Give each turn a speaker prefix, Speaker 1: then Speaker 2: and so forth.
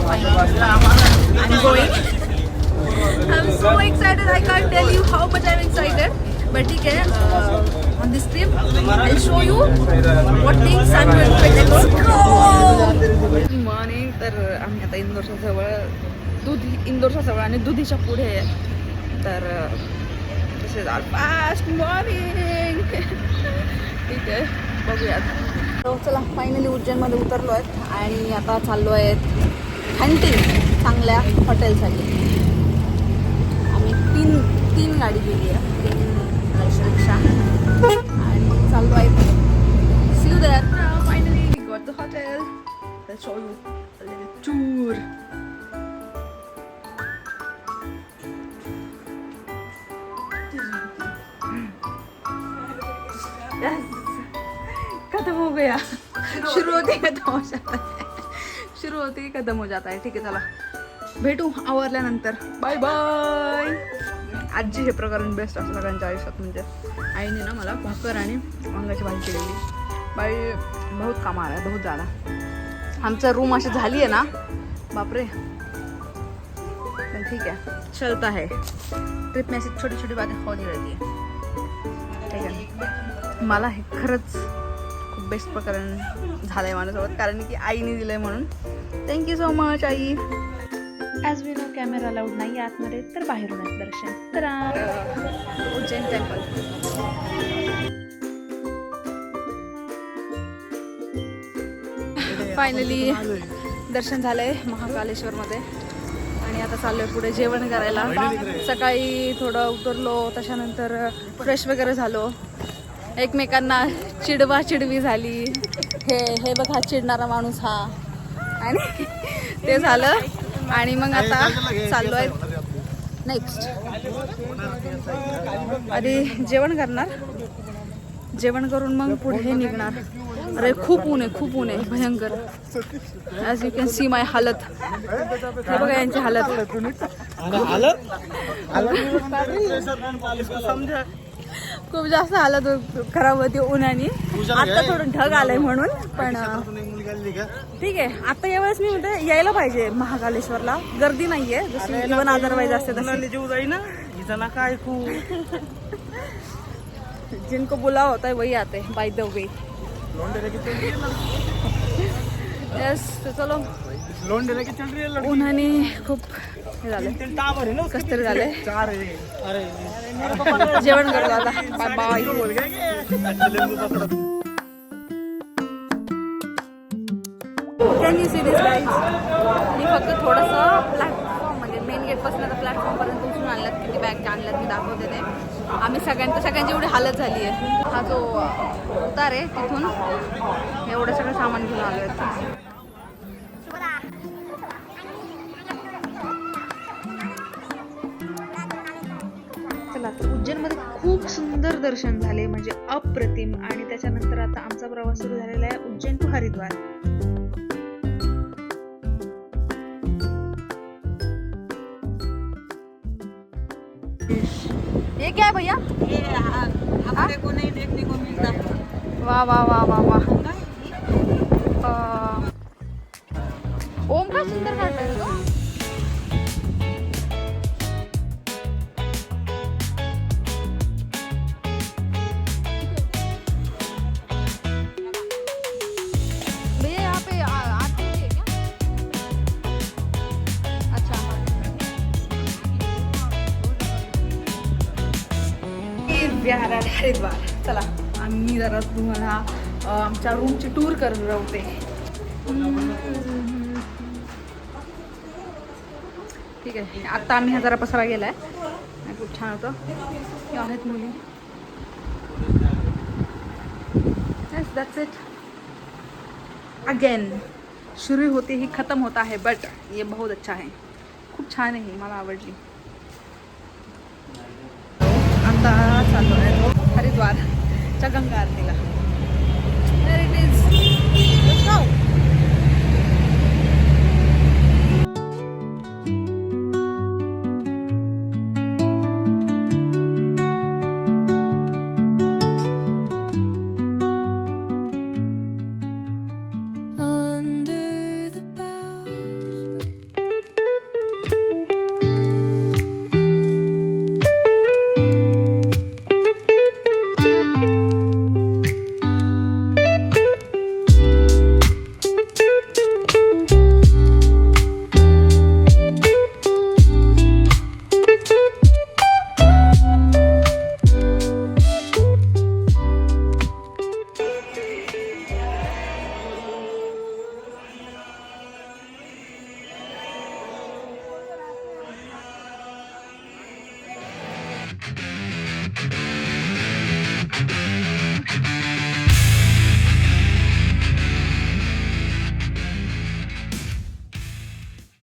Speaker 1: I'm going. I'm so excited. I can't tell you how much I'm excited. But ठीक है, on this trip, I'll show you what things I'm going to do. Let's go. Good morning. तर आम्ही आता इंदोरच्या जवळ आणि दुधीच्या पुढे आहे. तर this is our fast morning. ठीक आहे, बघूयात. तो चला फायनली उज्जैनमध्ये उतरलो आहेत आणि आता चाललो आहेत हंटिंग चांगल्या हॉटेलसाठी. आम्ही तीन गाडी गेली आहे, 3 रिक्षा आणि चाललो आहे. See you there. Finally we got the hotel. Let's show you a little tour. खत्म हो गया. शुरू होती खत्म हो जाता है. शुरू होती खत्म हो जाता है. ठीक आहे, चला भेटू आवरल्यानंतर. Bye bye. आजी हे प्रकरण बेस्ट असं सगळ्यांच्या आयुष्यात. म्हणजे आईने ना मला भाकर आणि वांग्याची भाजी केलेली. बाई बहुत काम आ रहा है, बहुत ज़्यादा. आमचं रूम अशी झाली आहे ना, बापरे. पण ठीक आहे, चलता है. ट्रिप में अशी छोटी छोटी बातें होती रहती है. ठीक आहे, मला हे खरंच खूप बेस्ट प्रकरण झालं आहे माझ्यासोबत, कारण की आईने दिलं आहे म्हणून. थँक्यू सो मच आई. As we know camera allowed नाही आतमध्ये, तर बाहेरूनच दर्शन करा. उज्जैन टेम्पल. फायनली दर्शन झालं आहे महाकालेश्वरमध्ये आणि आता चाललो आहे पुढे जेवण करायला. सकाळी थोडं उतरलो, त्याच्यानंतर फ्रेश वगैरे झालो. एकमेकांना चिडवी झाली. हे बघा चिडणारा माणूस हा, आणि ते झालं. आणि मग आता चाललो आहे नेक्स्ट. आधी जेवण करणार, जेवण करून मग पुढे निघणार. अरे खूप ऊन आहे, खूप ऊन आहे, भयंकर. As you can see my हालत. हे बघा यांची हालत. खूप जास्त हालत खराब होती उन्हाने. आता थोडं ढग आलंय म्हणून, पण ठीक आहे. आता यावेळेस मी म्हणते यायला पाहिजे महाकालेश्वरला. गर्दी नाहीये जशी इव्हन अदरवाईज असते तशी. जिनको बुलावा होता है वही आते हैं बाय द वे. यस, चलो. उन्हाने खूप हे झाले, कसतरी झाले. जेवण करतो आता. Bye bye. Can you see this guys? मी फक्त थोडंसं प्लॅटफॉर्म म्हणजे मेन गेटपासून आता प्लॅटफॉर्मपर्यंत उचलून आणल्यात. किती बॅग आणल्यात मी दाखवते ते. आम्ही सगळ्यांची एवढी हालत झाली आहे. हा जो उतार आहे तिथून एवढं सगळं सामान घेऊन आलो आहे. चला, तर उज्जैनमध्ये खूप सुंदर दर्शन झाले, म्हणजे अप्रतिम. आणि त्याच्यानंतर आता आमचा प्रवास सुरू झालेला आहे उज्जैन टू हरिद्वार. ये क्या है भैया? ये हमारे को नहीं देखने को मिलता. वाह वाह वाह वाह वाह. ओम का सुंदर काढलाय तो. भैया यहाँ पे आरती होती है क्या? अच्छा. हरिद्वार. चला, आम्ही जरा तुम्हाला आमच्या रूमची टूर करवते. ठीक आहे, आता आम्ही हा जरा पसारा गेलाय. खूप छान होतं. हे आहेत मुली. Yes, that's it. अगेन शुरू होते ही खत्म होता है, बट ये बहुत अच्छा है. खूप छान आहे, मला आवडली. आता चाललो आहे हरिद्वारच्या गंगा आरतीला. There it is.